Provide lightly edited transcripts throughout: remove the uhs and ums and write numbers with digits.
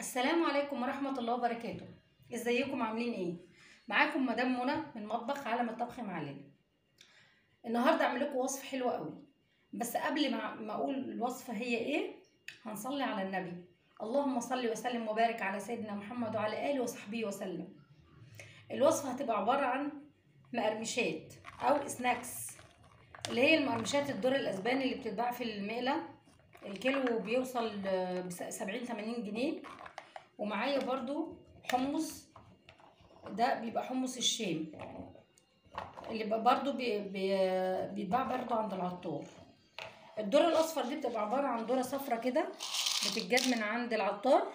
السلام عليكم ورحمة الله وبركاته. ازيكم عاملين ايه؟ معاكم مدام منى من مطبخ عالم الطبخ معلم. النهارده اعمل لكم وصفة حلوة قوي، بس قبل ما اقول الوصفة هي ايه هنصلي على النبي. اللهم صل وسلم وبارك على سيدنا محمد وعلى اله وصحبه وسلم. الوصفة هتبقى عبارة عن مقرمشات او سناكس، اللي هي المقرمشات الدور الاسباني اللي بتتباع في المقلة. الكيلو بيوصل ب70-80 جنيه. ومعايا برضو حمص، ده بيبقى حمص الشام اللي برضو بيتباع برضو عند العطار. الذرة الاصفر دي بتبقى عبارة عن ذرة صفرة كده، بتتجاب من عند العطار.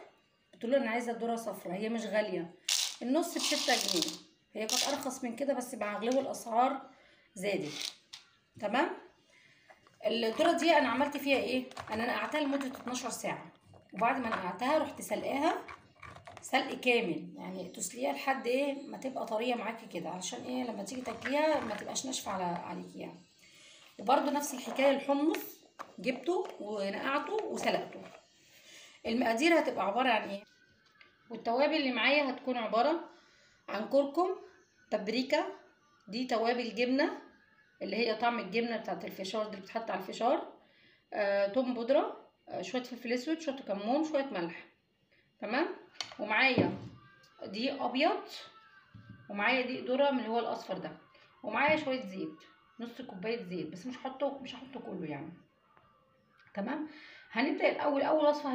بتقول له انا عايزة ذرة صفرة، هي مش غالية، النص ب6 جنيه. هي كانت ارخص من كده بس مع غلو الاسعار زادت. تمام. الذرة دي انا عملت فيها ايه؟ انا نقعتها لمدة 12 ساعة، وبعد ما نقعتها رحت سلقاها سلق كامل، يعني تسليها لحد ايه ما تبقى طريه معاكي كده، علشان ايه لما تيجي تاكليها ما تبقاش ناشفه عليكي يعني. وبرده نفس الحكايه الحمص جبته ونقعته وسلقته. المقادير هتبقى عباره عن ايه؟ والتوابل اللي معايا هتكون عباره عن كركم، بابريكا، دي توابل جبنه اللي هي طعم الجبنه بتاعت الفشار دي بتتحط على الفشار، توم بودره، شويه فلفل اسود، شويه كمون، شويه ملح. تمام. ومعايا دقيق ابيض، ومعايا دقيق ذره من اللي هو الاصفر ده، ومعايا شويه زيت، نص كوبايه زيت، بس مش هحطه كله يعني. تمام. هنبدا الاول، اول وصفه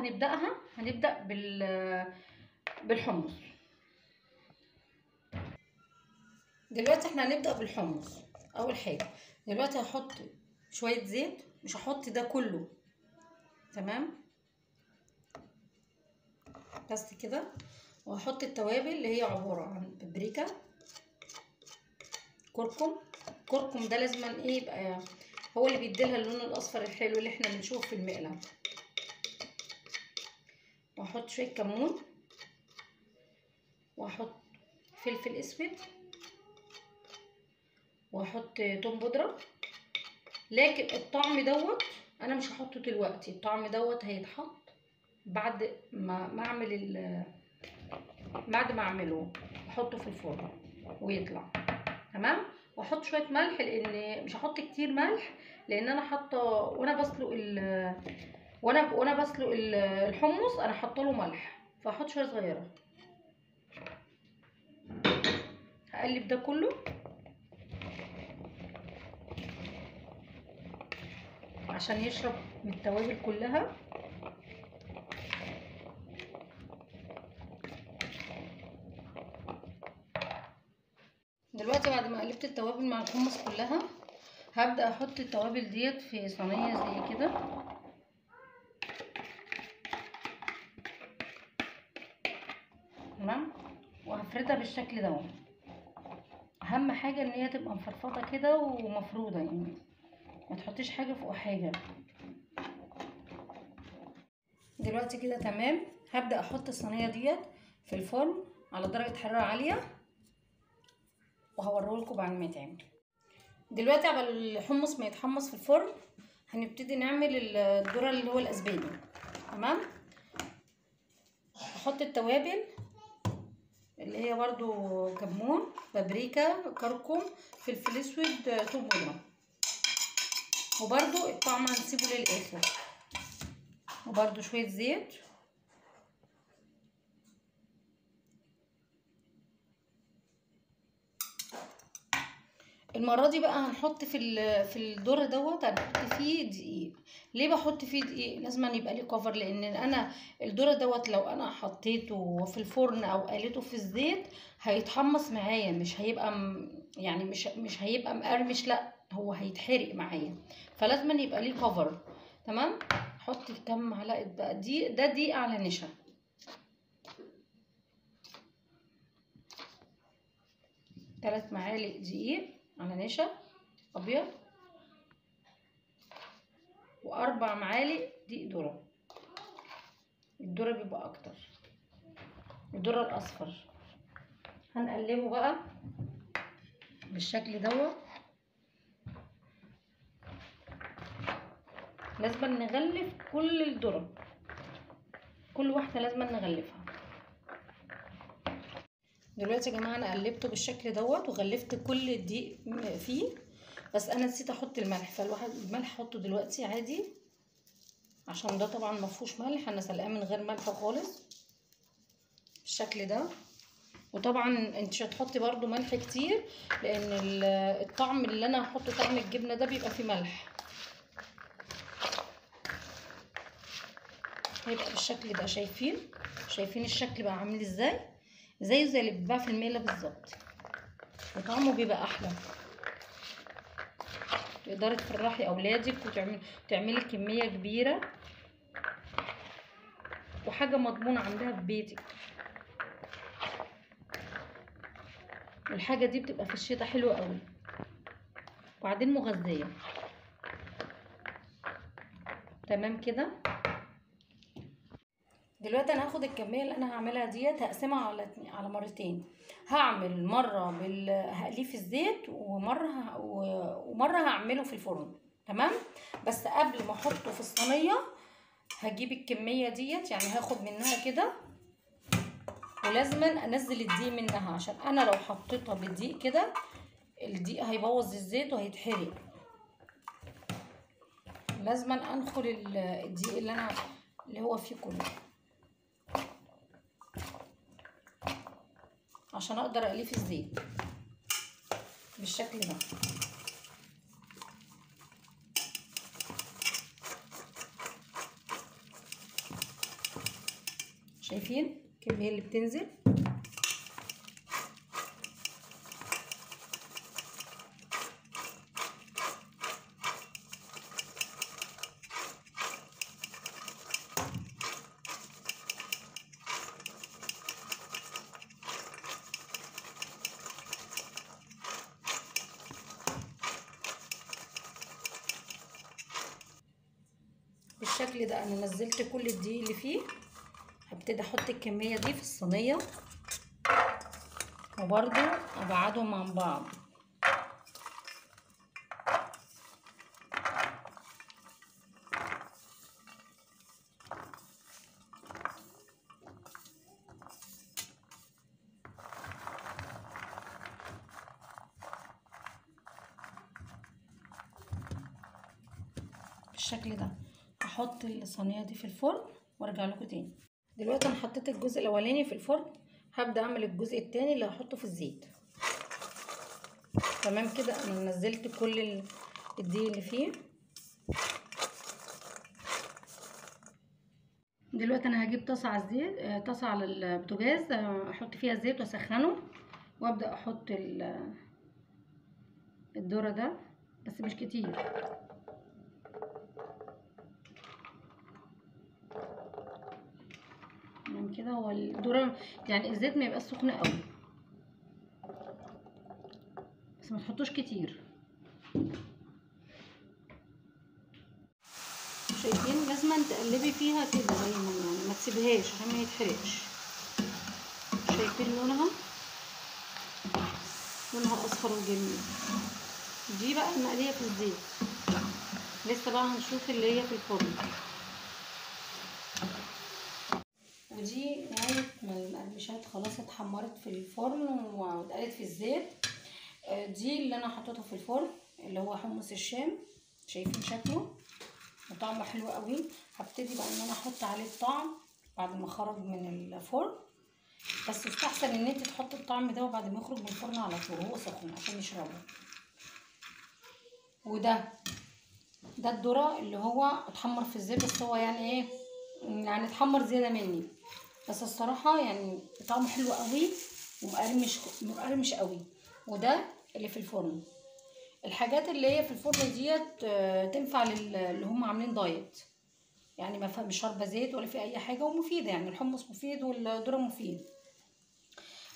هنبدا بالحمص. دلوقتي احنا هنبدا بالحمص. اول حاجه دلوقتي هحط شويه زيت، مش هحط ده كله. تمام. بس كده. وهحط التوابل اللي هي عباره عن بابريكا، كركم ده لازما ايه يبقى هو اللي بيديلها اللون الاصفر الحلو اللي احنا بنشوفه في المقلة. واحط شويه كمون، واحط فلفل اسود، واحط توم بودره. لكن الطعم دوت انا مش هحطه دلوقتي، الطعم دوت هيتحط بعد ما اعمله احطه في الفرن ويطلع. تمام. واحط شويه ملح، لان مش هحط كتير ملح، لان انا حاطه وانا بسلق الحمص انا حاطه له ملح، فهحط شويه صغيره. هقلب ده كله عشان يشرب من التوابل كلها. دلوقتي بعد ما قلبت التوابل مع الحمص كلها هبدأ احط التوابل ديت في صينية زي كده. تمام. وهفردها بالشكل دوت. اهم حاجة ان هي تبقى مفرفطة كده ومفرودة، يعني ما تحطيش حاجة فوق حاجة. دلوقتي كده تمام. هبدأ احط الصينية ديت في الفرن على درجة حرارة عالية، وهوريهولكوا بعد ما يتعمل. دلوقتي قبل الحمص ما يتحمص في الفرن هنبتدي نعمل الذرة اللي هو الاسباني. تمام. هحط التوابل اللي هي برضو كمون، بابريكا، كركم، فلفل اسود، توم بودره. وبرضو الطعم هنسيبه للاخر. وبرضو شويه زيت. المره دي بقى هنحط في الذره دوت هنحط فيه دقيق. ليه بحط فيه دقيق؟ لازم يبقى ليه كفر، لان انا الذره دوت لو انا حطيته في الفرن او قليته في الزيت هيتحمص معايا، مش هيبقى يعني مش هيبقى مقرمش، لا هو هيتحرق معايا، فلازم يبقى ليه كفر. تمام. حط كام معلقه بقى ده دقيق على نشا. 3 معالق دقيق على نشا ابيض، و4 معالق دقيق ذره. الذره بيبقى اكتر، الذره الاصفر. هنقلبه بقى بالشكل دوت. لازم نغلف كل الذره. كل واحده لازم نغلفها. دلوقتي يا جماعه انا قلبته بالشكل دوت وغلفت كل الدقيق فيه، بس انا نسيت احط الملح، فالواحد الملح احطه دلوقتي عادي عشان ده طبعا مفهوش ملح، انا سلقاه من غير ملح خالص بالشكل ده. وطبعا انت مش هتحطي برده ملح كتير لان الطعم اللي انا هحطه طعم الجبنه ده بيبقى فيه ملح. هيبقى بالشكل ده. شايفين الشكل بقى عامل ازاي؟ زي اللي بيتباع في الميله بالظبط، وطعمه بيبقى احلى. تقدري تفرحي اولادك وتعملي كميه كبيره وحاجه مضمونه عندها في بيتك. الحاجه دي بتبقى في الشتاء حلوه قوي وبعدين مغذيه. تمام كده. دلوقتي انا هاخد الكميه اللي انا هعملها ديت هقسمها على مرتين. هعمل مره هقليه في الزيت ومره هعمله في الفرن. تمام. بس قبل ما احطه في الصينيه هجيب الكميه ديت، يعني هاخد منها كده ولازم انزل الدقيق منها، عشان انا لو حطيتها بالدقيق كده الدقيق هيبوظ الزيت وهيتحرق. لازم انخل الدقيق اللي هو فيه كله عشان اقدر اقليه في الزيت بالشكل ده. شايفين الكميه اللي بتنزل؟ بالشكل ده. انا نزلت كل الدقيق اللي فيه. هبتدي احط الكميه دي في الصينيه وبرده ابعدهم عن بعض. بالشكل ده. هحط الصينيه دي في الفرن وارجع لكم تاني. دلوقتي انا حطيت الجزء الاولاني في الفرن، هبدا اعمل الجزء التاني اللي هحطه في الزيت. تمام كده. انا نزلت كل الدقيق اللي فيه. دلوقتي انا هجيب طاسه على الزيت، طاسه على البوتاجاز، احط فيها الزيت واسخنه وابدا احط الذره ده، بس مش كتير. تمام كده. هو الذره يعني الزيت ما يبقاش سخن قوي، بس ما تحطوش كتير. شايفين؟ لازم تقلبي فيها كده دايما، يعني ما تسيبهاش عشان ما يتحرقش. شايفين لونها اصفر وجميل. دي بقى المقليه في الزيت. لسه بقى هنشوف اللي هي في الفرن. ودي نهايه ما المقرمشات خلاص اتحمرت في الفرن واتقلت في الزيت. دي اللي انا حطيتها في الفرن اللي هو حمص الشام. شايفين شكله وطعمه حلو قوي. هبتدي بقى ان انا احط عليه الطعم بعد ما خرج من الفرن، بس يستحسن ان انت تحطي الطعم ده وبعد ما يخرج من الفرن على طول وهو سخن عشان يشربه. وده الذره اللي هو اتحمر في الزيت، بس هو يعني ايه، يعني اتحمر زياده مني، بس الصراحه يعني طعمه حلو قوي ومقرمش قوي. وده اللي في الفرن. الحاجات اللي هي في الفرن ديت تنفع اللي هم عاملين دايت، يعني ما مش شاربه زيت ولا في اي حاجه، ومفيده. يعني الحمص مفيد والذره مفيد.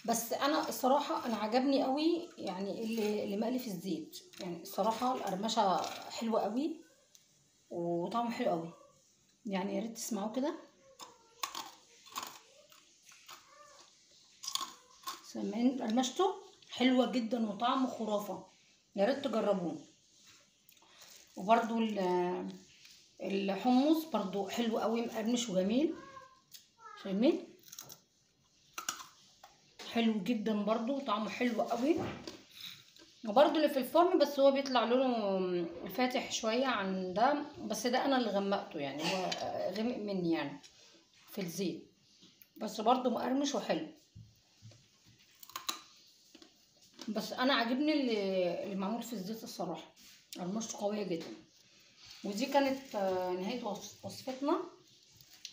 بس انا الصراحه انا عجبني قوي يعني اللي مقلي في الزيت. يعني الصراحه القرمشه حلوه قوي وطعمه حلو قوي. يعني يا ريت تسمعوه كده. سامعين قرمشته؟ حلوه جدا وطعمه خرافه. يا ريت تجربوه. وبرده الحمص برضو حلو قوي مقرمش وجميل. فاهمين؟ حلو جدا برضو، طعمه حلو قوي. وبرضو اللي في الفرن بس هو بيطلع لونه فاتح شويه عن ده، بس ده انا اللي غمقته يعني، هو غمق مني يعني في الزيت، بس برضو مقرمش وحلو. بس انا عاجبني اللي معمول في الزيت الصراحه، قرمشته قويه جدا. ودي كانت نهايه وصفتنا.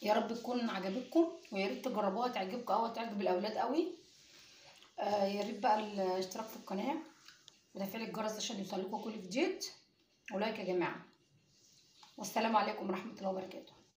يا رب تكون عجبتكم، ويا ريت تجربوها تعجبكم او تعجب الاولاد قوي. يا ريت بقى الاشتراك في القناه وتفعيل الجرس عشان يوصلكوا كل جديد، ولايك يا جماعه. والسلام عليكم ورحمه الله وبركاته.